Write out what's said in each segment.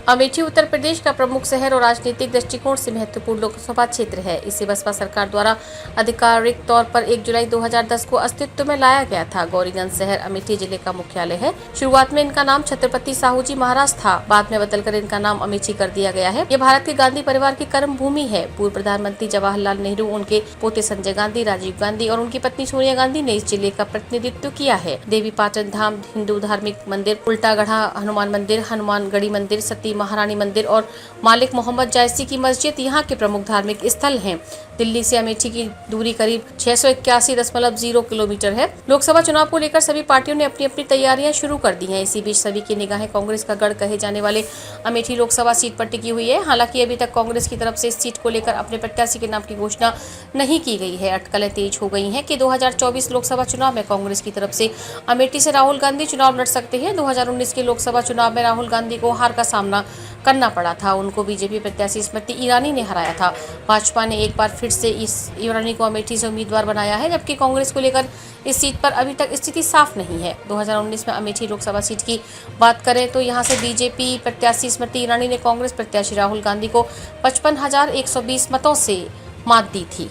अमेठी उत्तर प्रदेश का प्रमुख शहर और राजनीतिक दृष्टिकोण से महत्वपूर्ण लोकसभा क्षेत्र है। इसे बसपा सरकार द्वारा आधिकारिक तौर पर 1 जुलाई 2010 को अस्तित्व में लाया गया था। गौरीगंज शहर अमेठी जिले का मुख्यालय है। शुरुआत में इनका नाम छत्रपति साहू जी महाराज था, बाद में बदलकर इनका नाम अमेठी कर दिया गया है। ये भारत के गांधी परिवार की कर्म भूमि है। पूर्व प्रधानमंत्री जवाहरलाल नेहरू, उनके पोते संजय गांधी, राजीव गांधी और उनकी पत्नी सोनिया गांधी ने इस जिले का प्रतिनिधित्व किया है। देवी पाटन धाम, हिंदू धार्मिक मंदिर, उल्टागढ़ा हनुमान मंदिर, हनुमानगढ़ी मंदिर, सती महारानी मंदिर और मालिक मोहम्मद जायसी की मस्जिद यहाँ के प्रमुख धार्मिक स्थल हैं। दिल्ली से अमेठी की दूरी करीब 681.0 किलोमीटर है। लोकसभा चुनाव को लेकर सभी पार्टियों ने अपनी अपनी तैयारियां शुरू कर दी हैं। इसी बीच सभी की निगाहें कांग्रेस का गढ़ कहे जाने वाले अमेठी लोकसभा सीट पर टिकी हुई है। हालांकि अभी तक कांग्रेस की तरफ से इस सीट को लेकर अपने प्रत्याशी के नाम की घोषणा नहीं की गई है। अटकलें तेज हो गई हैं कि 2024 लोकसभा चुनाव में कांग्रेस की तरफ से अमेठी से राहुल गांधी चुनाव लड़ सकते हैं। 2019 के लोकसभा चुनाव में राहुल गांधी को हार का सामना करना पड़ा था। उनको बीजेपी प्रत्याशी स्मृति ईरानी ने हराया था। भाजपा ने एक बार फिर से इस ईरानी को अमेठी से उम्मीदवार बनाया है, जबकि कांग्रेस को लेकर इस सीट पर अभी तक स्थिति साफ नहीं है। 2019 में अमेठी लोकसभा सीट की बात करें तो यहां से बीजेपी प्रत्याशी स्मृति ईरानी ने कांग्रेस प्रत्याशी राहुल गांधी को 55,120 मतों से मात दी थी।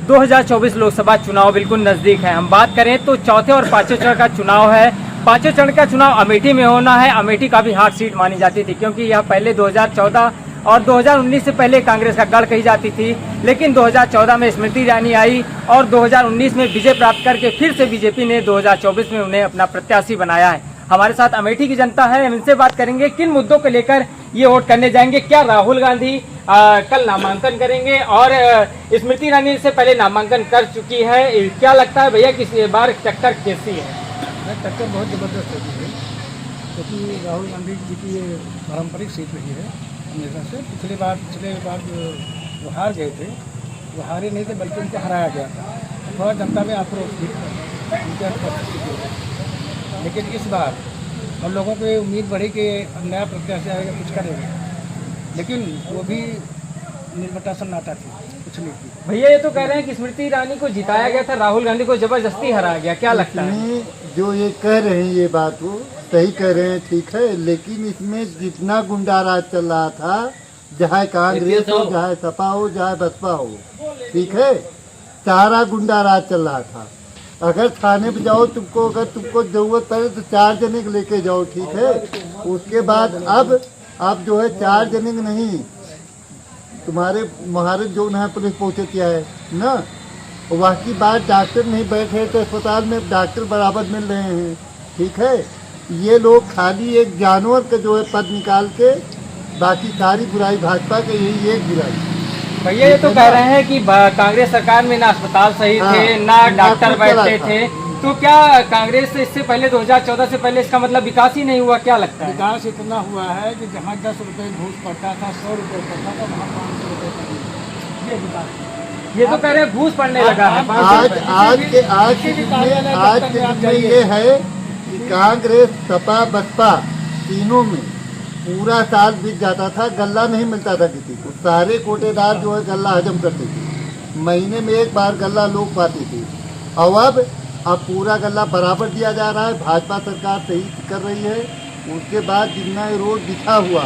2024 लोकसभा चुनाव बिल्कुल नजदीक है। हम बात करें तो चौथे और पांचवें चरण का चुनाव है। पांचवें चरण का चुनाव अमेठी में होना है। अमेठी काफी हार्ड सीट मानी जाती थी, क्योंकि यह पहले 2014 और 2019 से पहले कांग्रेस का गढ़ कही जाती थी। लेकिन 2014 में स्मृति ईरानी आई और 2019 में विजय प्राप्त करके फिर से बीजेपी ने 2024 में उन्हें अपना प्रत्याशी बनाया है। हमारे साथ अमेठी की जनता है, हम इनसे बात करेंगे किन मुद्दों को लेकर ये वोट करने जाएंगे। क्या राहुल गांधी कल नामांकन करेंगे और स्मृति ईरानी से पहले नामांकन कर चुकी है। क्या लगता है भैया, किस बार टक्कर कैसी है? टक्कर बहुत ज़बरदस्त होती है, क्योंकि राहुल गांधी जी की ये पारंपरिक सीट रही है हमेशा से। पिछले बार वो हार गए थे, वो हारे नहीं थे बल्कि उनको हराया गया था। थोड़ा जनता में आक्रोश थी उनके उपस्थिति। लेकिन इस बार हम लोगों को उम्मीद बढ़ी कि नया प्रत्याशी आएगा, कुछ करेगा, लेकिन वो भी निर्भरता सन्नाटा थी, कुछ नहीं थी। भैया ये तो कह रहे हैं कि स्मृति ईरानी को जिताया गया था, राहुल गांधी को जबरदस्ती हराया गया। क्या लगता है? जो ये कह रहे हैं ये बात वो सही कह रहे हैं, ठीक है, लेकिन इसमें जितना गुंडा राज चल रहा था, चाहे कांग्रेस हो, चाहे सपा हो, चाहे बसपा हो, ठीक है, सारा गुंडा राज चल रहा था। अगर थाने पे जाओ, अगर तुमको जरूरत पड़े तो 4 जने को लेके जाओ, ठीक है। उसके बाद अब जो है 4 जने नहीं, तुम्हारे जो है पुलिस पहुँचे किया है ना। बाकी बात डॉक्टर नहीं बैठे तो अस्पताल में डॉक्टर बराबर मिल रहे हैं, ठीक है। ये लोग खाली एक जानवर का जो है पद निकाल के, बाकी सारी बुराई भाजपा के, यही एक बुराई। भैया ये तो कह रहे हैं कि कांग्रेस सरकार में ना अस्पताल सही थे, ना डॉक्टर बैठते थे, तो क्या कांग्रेस इससे पहले 2014 से पहले इसका मतलब विकास ही नहीं हुआ? क्या लगता है? विकास इतना हुआ है कि जहाँ 10 रुपये घूस पड़ता था, 100 रुपये पड़ता था, वहाँ 500 रुपये पड़ता। ये विकास, ये तो कह रहे हैं घूस पड़ने लगा है। आज ये है कि कांग्रेस, सपा, बसपा तीनों में पूरा साल बीत जाता था, गल्ला नहीं मिलता था किसी को। सारे कोटेदार जो है गल्ला हजम करते थे, महीने में एक बार गल्ला लोग पाते थे। और अब पूरा गल्ला बराबर दिया जा रहा है। भाजपा सरकार सही कर रही है। उसके बाद जितना ये रोड बिछा हुआ,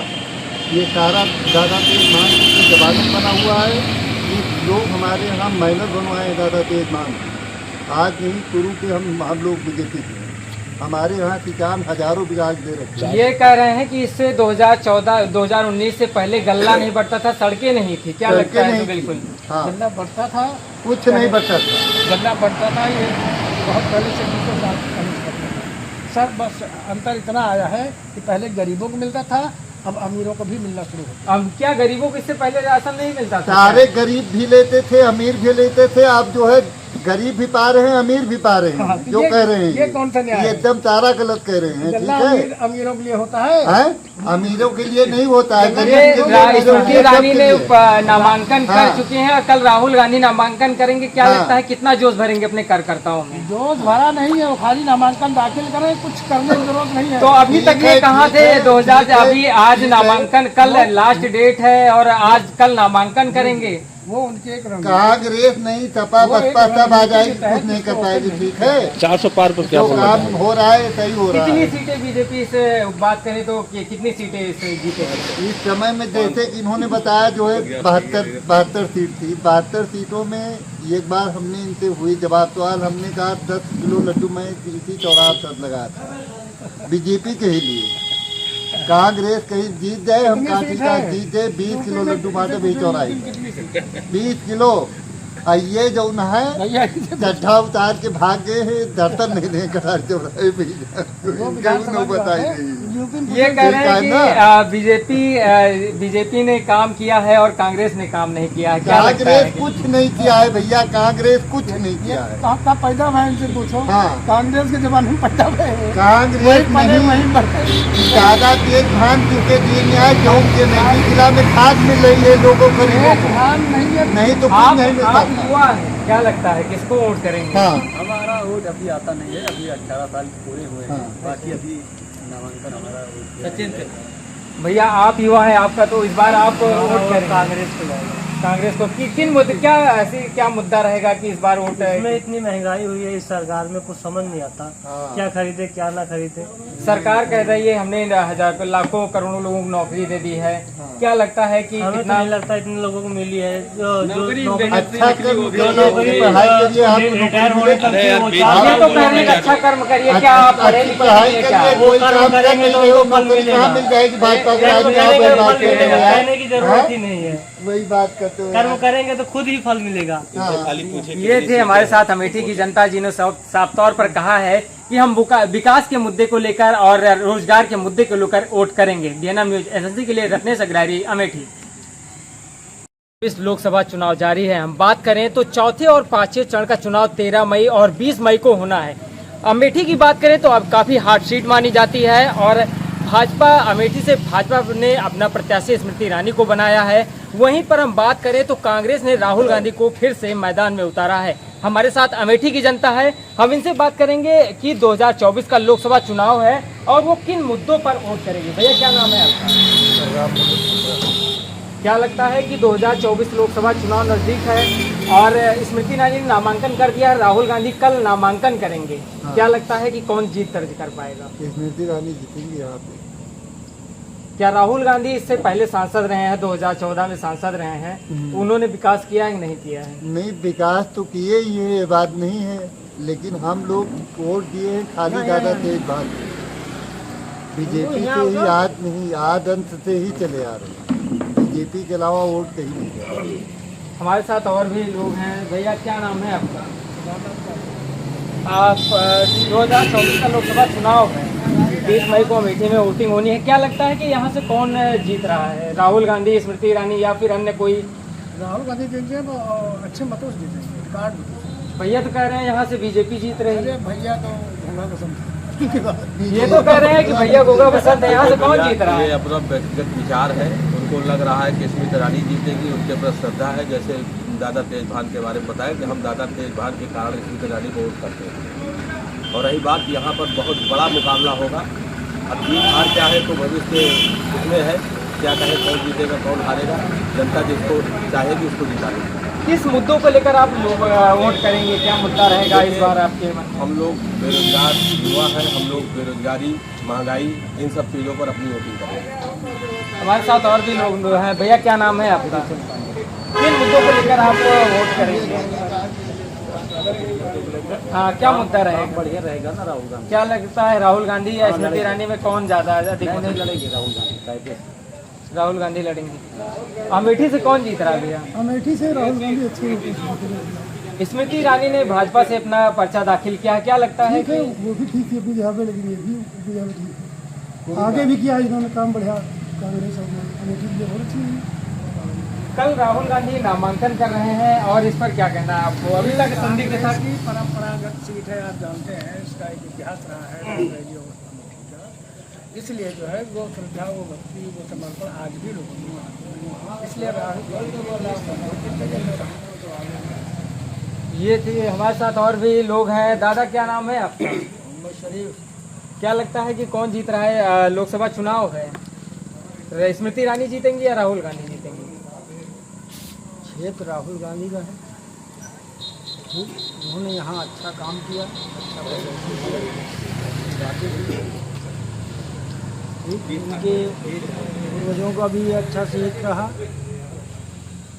ये सारा दादा तेज मान की जवाब बना हुआ है। ये लोग हमारे यहाँ मेहनत बनवाए हैं दादा तेज मान, आज नहीं शुरू के हम लोग बीजेपी के, हमारे यहाँ किसान हजारों ब्याज दे रखे हैं। ये कह रहे हैं कि इससे 2019 से पहले गल्ला नहीं बढ़ता था, सड़कें नहीं थी। क्या लगता है? बिल्कुल हाँ, गल्ला बढ़ता था, कुछ नहीं बढ़ता था, गल्ला बढ़ता था। ये बहुत पहले से 200 साल पहले बढ़ता था सर। बस अंतर इतना आया है कि पहले गरीबों को मिलता था, अब अमीरों को भी मिलना शुरू हो। अब क्या गरीबों को इससे पहले राशन नहीं मिलता था? सारे गरीब भी लेते थे, अमीर भी लेते थे। आप जो है गरीब भी पा रहे हैं, अमीर भी पा रहे हैं। जो कह रहे हैं ये कौन सा न्याय है? ये एकदम सारा गलत कह रहे हैं, ठीक है। अमीरों के लिए होता है, अमीरों के लिए नहीं होता है। स्मृति ईरानी ने नामांकन कर चुके हैं और कल राहुल गांधी नामांकन करेंगे। क्या लगता है कितना जोश भरेंगे अपने कार्यकर्ताओं में? जोश भरा नहीं है, वो खाली नामांकन दाखिल करें, कुछ करने की जरूरत नहीं है। तो अभी तक ये कहाँ थे? 2000 अभी आज नामांकन, कल लास्ट डेट है और आज कल नामांकन करेंगे, वो उनके एक रणनीति कांग्रेस नहीं सपा वो एक बसपा सब आ रणनीति जाएगी, के तहत कुछ नहीं कर उसको पाएगी। अपने- ठीक है, 400 पार पर क्या जो समझ काम हो रहा है सही हो रहा कितनी है। सीटें बीजेपी से बात करें तो कितनी सीटें इसे जीतेगी? इस समय में जैसे कि इन्होंने बताया जो है 72 सीट थी, 72 सीटों में एक बार हमने इनसे हुई जवाब सवाल, हमने कहा 10 किलो लड्डू मैं इसी चौराहा पर लगाया था बीजेपी के ही लिए। कांग्रेस कहीं जीत जाए, हम कितनी कांटी सीट का है? जीत जाए, 20 किलो लड्डू बांटे भी चौराहे, कितनी सीट? 20 किलो। और ये जो न है भैया चड्ढा उतार के भाग गए हैं, दर्शन नहीं दे कटार चौराहे पे वो विधानसभा जो बताई है, नहीं। यूपी ये कह रहे हैं ठीक है कि बीजेपी ने काम किया है और कांग्रेस ने काम नहीं किया है। क्या लगता है कांग्रेस कुछ नहीं किया है भैया, कांग्रेस कुछ नहीं किया है। आपका पैदा हुआ इनसे पूछो। हाँ। कांग्रेस के जमाने में पैदा हुए हैं। कांग्रेस वही पले नहीं, वही बढ़ते। ज्यादा तेज धान किसके दिए न्याय गेहूँ के नहीं, जिला में खाद मिल रही है लोगों को, एक धान नहीं है। नहीं तो आप कुछ नहीं मिल आप सकता। युवा हैं, क्या लगता है किसको वोट करेंगे? हाँ हमारा वोट अभी आता नहीं है, अभी 18 साल पूरे हुए हैं। हाँ। बाकी अभी नामांकन हमारा सचिन से भैया, आप युवा हैं, आपका तो इस बार आप वोट करेंगे कांग्रेस को जाएगा। कांग्रेस को। किन मुद्दे, क्या ऐसी क्या मुद्दा रहेगा कि इस बार वोट इसमें इतनी महंगाई हुई है इस सरकार में, कुछ समझ नहीं आता हाँ। क्या खरीदे क्या ना खरीदे। सरकार कह रही है हमने हजार लाखों करोड़ों लोगों को नौकरी दे दी है। क्या लगता है कि हमें तो कितना नहीं लगता इतने लोगों को मिली है। जो नौकरी अच्छा कर्म करिए, पढ़ाई करिए, आप रिटायर होने तक अरे यार, वो बीच चार ये साल तो की कह रहे हैं कि अच्छा कर्म करिए। क्या आप पढ़े अच्छी लिखे पढ़ाई नहीं हैं क्या? करिए, कोई कर्म काम कर करेंगे नहीं तो रहे हो, फल नौकरी कहाँ मिलेगा। मिल जाएगी भाजपा के कर्म आदमी, आप करेंगे वही तो बात फल कर रहे मिलेगा, हो कहने की जरूरत ही नहीं है। वही बात करते हो कर्म यार। करेंगे तो खुद ही फल मिलेगा। हाँ। ये थे हमारे साथ अमेठी की जनता, जिन्होंने साफ तौर पर कहा है कि हम विकास के मुद्दे को लेकर और रोजगार के मुद्दे को लेकर वोट करेंगे। डीएनएम न्यूज एजेंसी के लिए रत्नेश अग्रवाल, अमेठी। इस लोकसभा चुनाव जारी है। हम बात करें तो चौथे और पांचवें चरण का चुनाव 13 मई और 20 मई को होना है। अमेठी की बात करें तो अब काफी हार्ड सीट मानी जाती है और भाजपा अमेठी से भाजपा ने अपना प्रत्याशी स्मृति ईरानी को बनाया है। वहीं पर हम बात करें तो कांग्रेस ने राहुल गांधी को फिर से मैदान में उतारा है। हमारे साथ अमेठी की जनता है, हम इनसे बात करेंगे कि 2024 का लोकसभा चुनाव है और वो किन मुद्दों पर वोट करेंगे। भैया क्या नाम है आपका? क्या लगता है कि 2024 लोकसभा चुनाव नजदीक है और स्मृति ईरानी ने नामांकन कर दिया है, राहुल गांधी कल नामांकन करेंगे। क्या लगता है कि कौन जीत दर्ज कर पाएगा? स्मृति ईरानी जीतेंगी यहाँ पे। क्या राहुल गांधी इससे पहले सांसद रहे हैं, 2014 में सांसद रहे हैं, उन्होंने विकास किया है कि नहीं किया है? नहीं, विकास तो किए ही है, ये बात नहीं है, लेकिन हम लोग वोट दिए हैं खाली ज्यादा तेज बात बीजेपी के ही, आज नहीं आद अंत से ही चले आ रहे हैं, बीजेपी के अलावा वोट कहीं नहीं गया। हमारे साथ और भी लोग हैं। भैया क्या नाम है आपका? आप 2024 का लोकसभा चुनाव है, 20 मई को अमेठी में वोटिंग होनी है। क्या लगता है कि यहाँ से कौन जीत रहा है, राहुल गांधी, स्मृति ईरानी या फिर अन्य कोई? राहुल गांधी जीतेंगे तो अच्छे मतों से जीतेंगे, रिकॉर्ड। भैया तो कह रहे हैं यहाँ से बीजेपी जीत रही अरे है। भैया तो घोड़ा पसंद ये तो कह रहे हैं कि भैया गोगा पसंद है, यहाँ से कौन जीत रहा ये है? अपना व्यक्तिगत विचार है, उनको लग रहा है कि स्मृति ईरानी जीतेगी, उनके प्रति श्रद्धा है। जैसे दादा तेज बहादुर के बारे में बताया कि हम दादा तेज बहादुर के कारण स्मृति ईरानी को वोट करते हैं। और रही बात, यहाँ पर बहुत बड़ा मुकाबला होगा। अब जीत हार क्या है तो भविष्य उसमें है, क्या कहे कौन जीतेगा कौन हारेगा, जनता जिसको चाहेगी उसको जिताएगी। किस मुद्दों को लेकर आप लोग वोट करेंगे, क्या मुद्दा रहेगा इस बार आपके मन में? हम लोग बेरोजगार युवा हैं, हम लोग बेरोजगारी, महंगाई, इन सब चीज़ों पर अपनी वोटिंग करेंगे। हमारे साथ और भी लोग हैं। भैया क्या नाम है आपका? किन मुद्दों को लेकर आप वोट करेंगे? हाँ, क्या मुद्दा रहेगा? बढ़िया रहेगा ना राहुल गांधी। क्या लगता है राहुल गांधी या स्मृति ईरानी में कौन ज्यादा अधिक नहीं वोट? लड़ेगी राहुल गांधी। राहुल गांधी लड़ेंगे। अमेठी से कौन जीत रहा है भैया? अमेठी से राहुल गांधी अच्छी स्मृति ईरानी ने भाजपा से अपना पर्चा दाखिल किया है। क्या लगता है कि वो भी ठीक है अपनी जगह पे, लेकिन ये भी अपनी जगह पे ठीक है। आगे भी किया इन्होंने काम बढ़िया, कांग्रेस और अमेठी के लिए बहुत अच्छी है। कल राहुल गांधी नामांकन कर रहे हैं और इस पर क्या कहना है आपको? अभी तक संदिग्ध था की परंपरागत सीट है, आप जानते हैं इसका एक इतिहास रहा है अमेठी का, इसलिए जो है वो श्रद्धा, वो भक्ति, वो समर्पण आज भी लोगों में, इसलिए ये थे। हमारे साथ और भी लोग हैं। दादा क्या नाम है आपका? शरीफ। क्या लगता है कि कौन जीत रहा है? लोकसभा चुनाव है, स्मृति ईरानी जीतेंगी या राहुल गांधी जीतेंगी? क्षेत्र राहुल गांधी का है। ठीक, उन्होंने यहाँ अच्छा काम किया, अच्छा बातें की। ठीक, उनके पूर्वजों का भी अच्छा सीख रहा।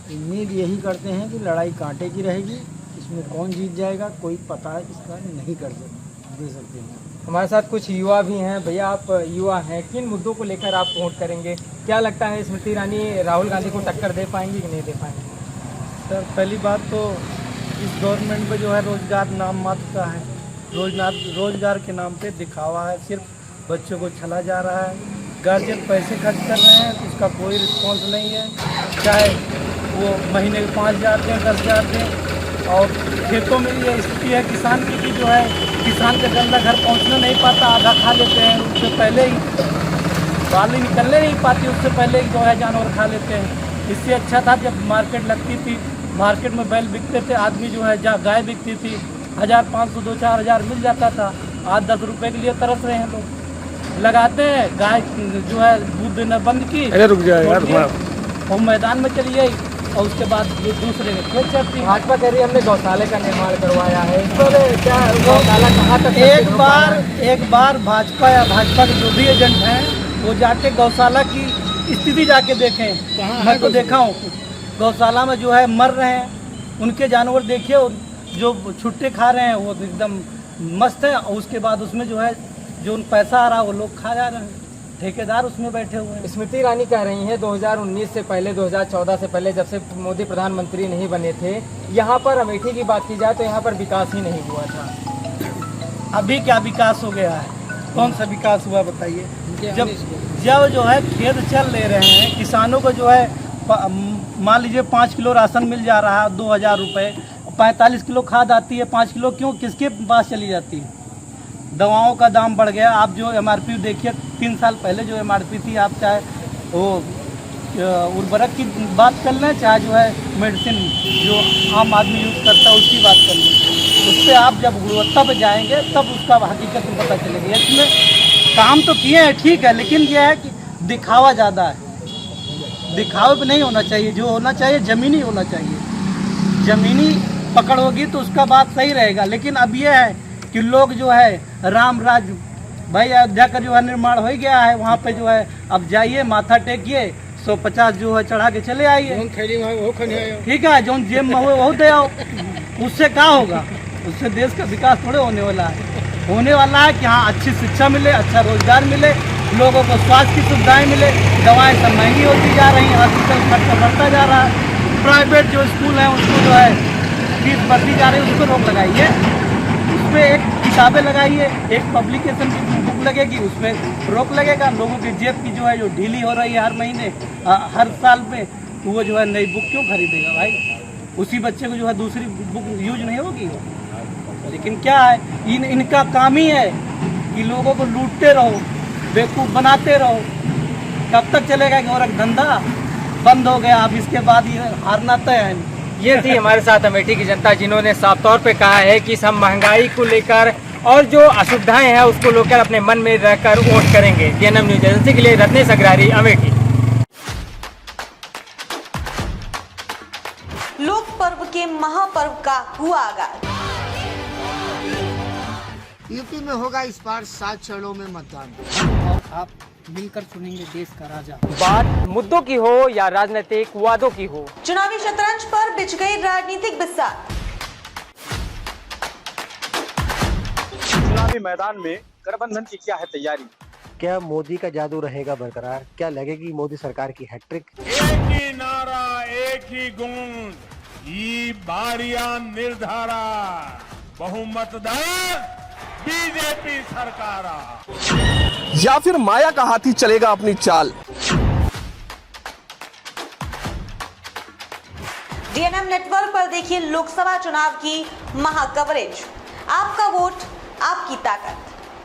उम्मीद यही करते हैं कि लड़ाई कांटे की रहेगी, इसमें कौन जीत जाएगा कोई पता इसका नहीं दे सकते हैं। हमारे साथ कुछ युवा भी हैं। भैया आप युवा हैं, किन मुद्दों को लेकर आप वोट करेंगे? क्या लगता है स्मृति ईरानी राहुल गांधी को टक्कर दे पाएंगी कि नहीं दे पाएंगी? सर पहली बात तो इस गवर्नमेंट में जो है रोजगार नाम मात्र का है। रोजगार के नाम पे दिखावा है, सिर्फ बच्चों को छला जा रहा है। गार्जियन पैसे खर्च कर रहे हैं तो उसका कोई रिस्पॉन्स नहीं है, चाहे वो महीने में 5,000 दें 10,000 दें। और खेतों में ये स्थिति है किसान की कि जो है किसान का गंदा घर पहुंचना नहीं पाता, आधा खा लेते हैं, उससे पहले ही बाली निकलने नहीं पाती, उससे पहले ही जो है जानवर खा लेते हैं। इससे अच्छा था जब मार्केट लगती थी, मार्केट में बैल बिकते थे, आदमी जो है जहाँ गाय बिकती थी 1,500 2-4 हज़ार मिल जाता था। आज 10 रुपये के लिए तरस रहे हैं लोग। लगाते हैं गाय जो है दूध देना बंद की, अरे रुक जाएगा, वो मैदान में चली गई और उसके बाद दूसरे के खेत चलती। भाजपा कह रही है हमने गौशाले का निर्माण करवाया है, इस पर क्या गौशाला कहाँ तक? एक बार भाजपा या भाजपा के जो भी एजेंट हैं वो जाके गौशाला की स्थिति जाके देखें। मैं तो देखा हूँ गौशाला में जो है मर रहे हैं उनके जानवर, देखिए जो छुट्टे खा रहे हैं वो एकदम मस्त है, और उसके बाद उसमें जो है जो उन पैसा आ रहा है वो लोग खा जा रहे हैं, ठेकेदार उसमें बैठे हुए हैं। स्मृति ईरानी कह रही हैं 2019 से पहले 2014 से पहले जब से मोदी प्रधानमंत्री नहीं बने थे, यहाँ पर अमेठी की बात की जाए तो यहाँ पर विकास ही नहीं हुआ था। अभी क्या विकास हो गया है? कौन सा विकास हुआ बताइए? जब जो है खेत चल ले रहे हैं, किसानों को जो है मान लीजिए 5 किलो राशन मिल जा रहा है 2,000 रुपये, 45 किलो खाद आती है, 5 किलो क्यों किसके पास चली जाती है? दवाओं का दाम बढ़ गया। आप जो MRP देखिए 3 साल पहले जो MRP थी, आप चाहे वो उर्वरक की बात कर लें, चाहे जो है मेडिसिन जो आम आदमी यूज़ करता है उसकी बात कर लें, उस पर आप जब गुणवत्ता पे जाएंगे तब उसका हकीकत में पता चलेगा। इसमें काम तो किए हैं ठीक है, लेकिन यह है कि दिखावा ज़्यादा है। दिखावे पे नहीं होना चाहिए, जो होना चाहिए ज़मीनी होना चाहिए। ज़मीनी पकड़ होगी तो उसका बात सही रहेगा। लेकिन अब यह है कि लोग जो है राम राज भाई अयोध्या का जो है निर्माण हो गया है, वहाँ पे जो है अब जाइए माथा टेकिए 150 जो है चढ़ा के चले आइए, ठीक है, जो जेब में हुए वो दे आओ। उससे क्या होगा? उससे देश का विकास थोड़े होने वाला है। होने वाला है कि हाँ अच्छी शिक्षा मिले, अच्छा रोजगार मिले, लोगों को स्वास्थ्य की सुविधाएं मिले। दवाएं सब महंगी होती जा रही हैं, हॉस्पिटल खर्चा बढ़ता जा रहा है, प्राइवेट जो स्कूल हैं उसको जो है फीस बढ़ती जा रही है, उसको रोक लगाइए। उस पर एक किताबें लगाइए, एक पब्लिकेशन की बुक लगेगी, उस पर रोक लगेगा। लोगों की जेब की जो है जो ढीली हो रही है हर महीने हर साल में, तो वो जो है नई बुक क्यों खरीदेगा भाई? उसी बच्चे को जो है दूसरी बुक यूज नहीं होगी। लेकिन क्या है, इनका काम ही है कि लोगों को लूटते रहो, बेवकूफ़ बनाते रहो। कब तक चलेगा? कि और धंधा बंद हो गया, अब इसके बाद ये हारना तय है। ये थी हमारे साथ अमेठी की जनता, जिन्होंने साफ तौर पे कहा है कि हम महंगाई को लेकर और जो असुविधाएं हैं उसको लेकर अपने मन में रहकर वोट करेंगे। DNM न्यूज एजेंसी के लिए रत्नेश अग्रवाल, अमेठी। लोक पर्व के महापर्व का हुआ आगाज। यूपी में होगा इस बार 7 चरणों में मतदान, और आप मिलकर चुनेंगे देश का राजा। बात मुद्दों की हो या राजनीतिक वादों की हो, चुनावी शतरंज पर बिछ गई राजनीतिक बिस्सात। चुनावी मैदान में गठबंधन की क्या है तैयारी? क्या मोदी का जादू रहेगा बरकरार? क्या लगेगी मोदी सरकार की हैट्रिक? एक ही नारा, एक ही गूंज, ये बारियां निर्धारा, बहुमतदार बीजेपी सरकार। या फिर माया का हाथी चलेगा अपनी चाल? DNM नेटवर्क पर देखिए लोकसभा चुनाव की महा कवरेज। आपका वोट, आपकी ताकत।